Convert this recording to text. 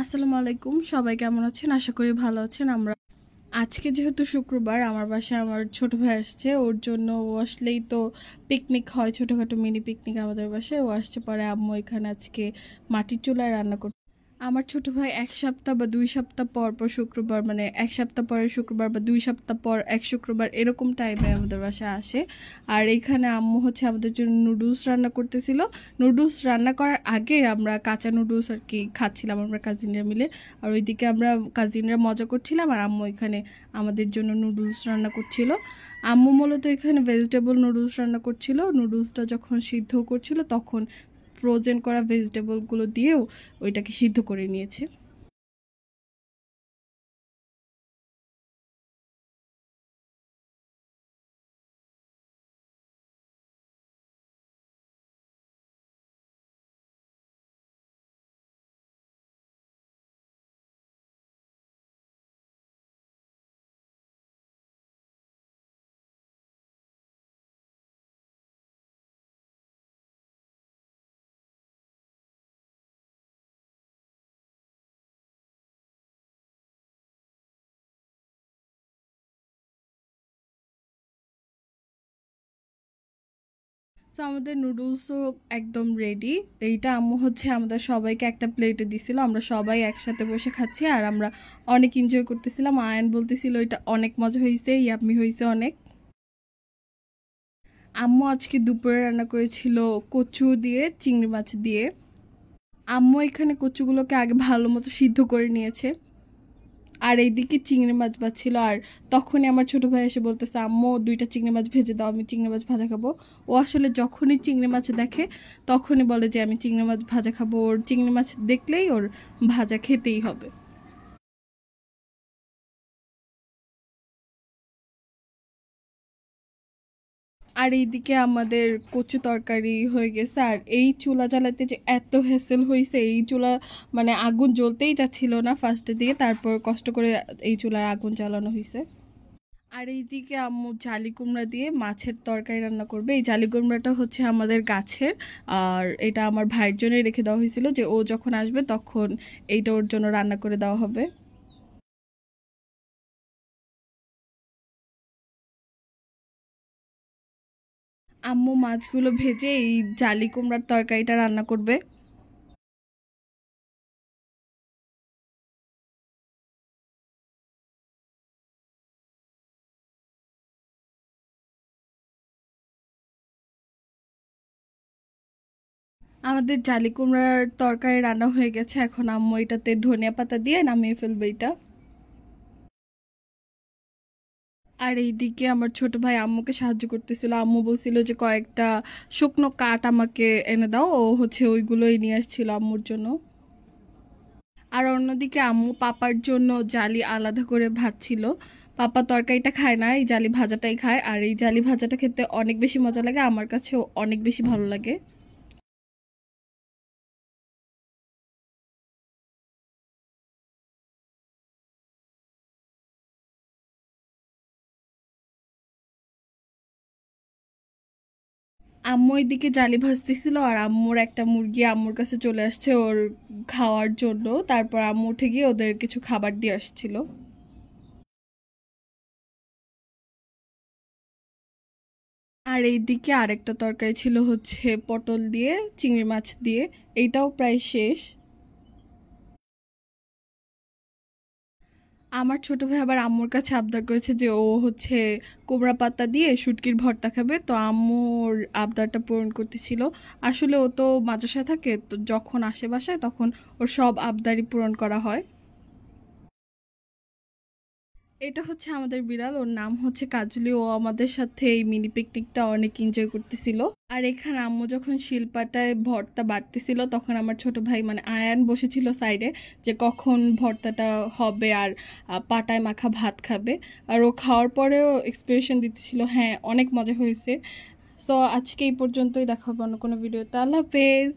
আসসালামু আলাইকুম, সবাই কেমন আছেন? আশা করি ভালো আছেন। আমরা আজকে যেহেতু শুক্রবার, আমার বাসায় আমার ছোট ভাই আসছে। ওর জন্য ও আসলেই তো পিকনিক হয়, ছোটোখাটো মিনি পিকনিক আমাদের বাসায়। ও আসছে, পরে আম্মু এখানে আজকে মাটির চুলায় রান্না করছে। আমার ছোট ভাই ১ সপ্তাহ বা ২ সপ্তাহ পর পর শুক্রবার, মানে ১ সপ্তাহ পরে শুক্রবার বা ২ সপ্তাহ পর এক শুক্রবার, এরকম টাইমে আমাদের বাসায় আসে। আর এইখানে আম্মু হচ্ছে আমাদের জন্য নুডলস রান্না করতেছিল। নুডলস রান্না করার আগে আমরা কাঁচা নুডলস আর কি খাচ্ছিলাম আমরা কাজিনরা মিলে। আর ওইদিকে আমরা কাজিনরা মজা করছিলাম, আর আম্মু এখানে আমাদের জন্য নুডলস রান্না করছিল। আম্মু মূলত এখানে ভেজিটেবল নুডলস রান্না করছিল। নুডলসটা যখন সিদ্ধ করছিল তখন ফ্রোজেন করা ভেজিটেবলগুলো দিয়েও ওইটাকে সিদ্ধ করে নিয়েছে। তো আমাদের নুডলসও একদম রেডি। এইটা আম্মু হচ্ছে আমাদের সবাইকে একটা প্লেটে দিছিল, আমরা সবাই একসাথে বসে খাচ্ছি আর আমরা অনেক এনজয় করতেছিলাম। আয়ান বলতেছিল এটা অনেক মজা হয়েছে, ইয়াম্মি হয়েছে অনেক। আম্মু আজকে দুপুরে রান্না করেছিল কচু দিয়ে, চিংড়ি মাছ দিয়ে। আম্মু এখানে কচুগুলোকে আগে ভালো মতো সিদ্ধ করে নিয়েছে, আর এইদিকে চিংড়ি মাছ ভাজছিল। আর তখনই আমার ছোট ভাই এসে বলতেছে, আম্মু 2টা চিংড়ি মাছ ভেজে দাও, আমি চিংড়ি মাছ ভাজা খাবো। ও আসলে যখনই চিংড়ি মাছ দেখে তখনই বলে যে আমি চিংড়ি মাছ ভাজা খাবো। ওর চিংড়ি মাছ দেখলেই ওর ভাজা খেতেই হবে। আর এইদিকে আমাদের কচু তরকারি হয়ে গেছে। আর এই চুলা জ্বালাতে যে এত হ্যাসেল হয়েছে, এই চুলা মানে আগুন জ্বলতেই যাচ্ছিল না ফার্স্টের দিকে, তারপর কষ্ট করে এই চুলার আগুন জ্বালানো হয়েছে। আর এইদিকে আম্মু জালি কুমড়া দিয়ে মাছের তরকারি রান্না করবে। এই জালি কুমড়াটা হচ্ছে আমাদের গাছের, আর এটা আমার ভাইয়ের জন্যই রেখে দেওয়া হয়েছিল যে ও যখন আসবে তখন এইটা ওর জন্য রান্না করে দেওয়া হবে। আম্মু মাছগুলো ভেজে এই জালি কুমড়ার তরকারিটা রান্না করবে। আমাদের জালি কুমড়ার তরকারি রান্না হয়ে গেছে, এখন আম্মু এটাতে ধনিয়া পাতা দিয়ে নামিয়ে ফেলবে এটা। আর এইদিকে আমার ছোট ভাই আম্মুকে সাহায্য করতেছিল। আম্মু বলছিল যে কয়েকটা শুকনো কাঠ আমাকে এনে দাও, ও হচ্ছে ওইগুলোই নিয়ে আসছিল আম্মুর জন্য। আর অন্যদিকে আম্মু পাপার জন্য জালি আলাদা করে ভাজছিল। পাপা তরকারিটা খায় না, এই জালি ভাজাটাই খায়। আর এই জালি ভাজাটা খেতে অনেক বেশি মজা লাগে, আমার কাছেও অনেক বেশি ভালো লাগে। আম্মু এদিকে জালি ভাজতেছিল, আর আম্মুর একটা মুরগি আম্মুর কাছে চলে আসছে ওর খাওয়ার জন্য। তারপর আম্মু উঠে গিয়ে ওদের কিছু খাবার দিয়ে আসছিল। আর এইদিকে আরেকটা তরকারি ছিল হচ্ছে পটল দিয়ে, চিংড়ি মাছ দিয়ে। এইটাও প্রায় শেষ। আমার ছোট ভাই আবার আম্মুর কাছে আবদার করেছে যে ও হচ্ছে কুমড়া পাতা দিয়ে শুটকির ভর্তা খাবে, তো আম্মুর আবদারটা পূরণ করতেছিল। আসলে ও তো মাদ্রাসায় থাকে, তো যখন আসে বাসায় তখন ওর সব আবদারই পূরণ করা হয়। এটা হচ্ছে আমাদের বিড়াল, ওর নাম হচ্ছে কাজলি। ও আমাদের সাথে এই মিনি পিকনিকটা অনেক এনজয় করতেছিল। আর এখানে আম্মু যখন শিলপাটায় ভর্তা বাটতেছিল তখন আমার ছোট ভাই মানে আয়ান বসেছিল সাইডে, যে কখন ভর্তাটা হবে আর পাটায় মাখা ভাত খাবে। আর ও খাওয়ার পরেও এক্সপ্রেশন দিতেছিল, হ্যাঁ অনেক মজা হয়েছে। সো আজকে এই পর্যন্তই, দেখা হবে অন্য কোনো ভিডিওতে। আল্লাহ হাফেজ।